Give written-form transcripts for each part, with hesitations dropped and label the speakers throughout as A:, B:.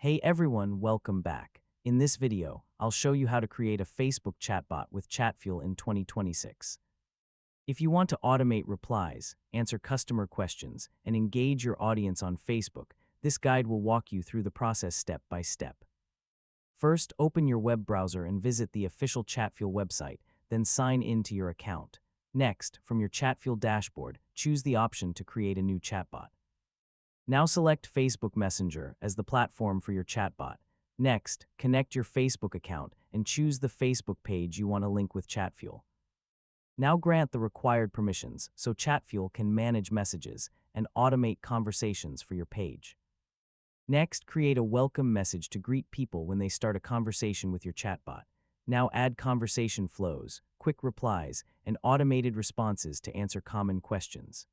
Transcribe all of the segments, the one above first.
A: Hey everyone, welcome back. In this video, I'll show you how to create a Facebook chatbot with Chatfuel in 2026. If you want to automate replies, answer customer questions, and engage your audience on Facebook, this guide will walk you through the process step by step. First, open your web browser and visit the official Chatfuel website, then sign in to your account. Next, from your Chatfuel dashboard, choose the option to create a new chatbot. Now select Facebook Messenger as the platform for your chatbot. Next, connect your Facebook account and choose the Facebook page you want to link with Chatfuel. Now grant the required permissions so Chatfuel can manage messages and automate conversations for your page. Next, create a welcome message to greet people when they start a conversation with your chatbot. Now add conversation flows, quick replies, and automated responses to answer common questions.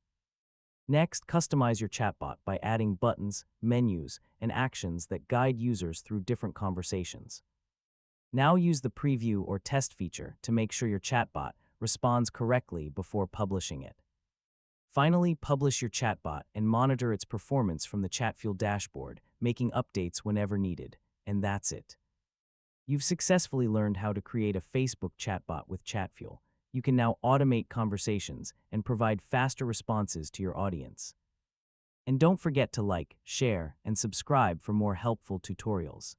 A: Next, customize your chatbot by adding buttons, menus, and actions that guide users through different conversations. Now use the preview or test feature to make sure your chatbot responds correctly before publishing it. Finally, publish your chatbot and monitor its performance from the Chatfuel dashboard, making updates whenever needed. And that's it. You've successfully learned how to create a Facebook chatbot with Chatfuel. You can now automate conversations and provide faster responses to your audience. And don't forget to like, share, and subscribe for more helpful tutorials.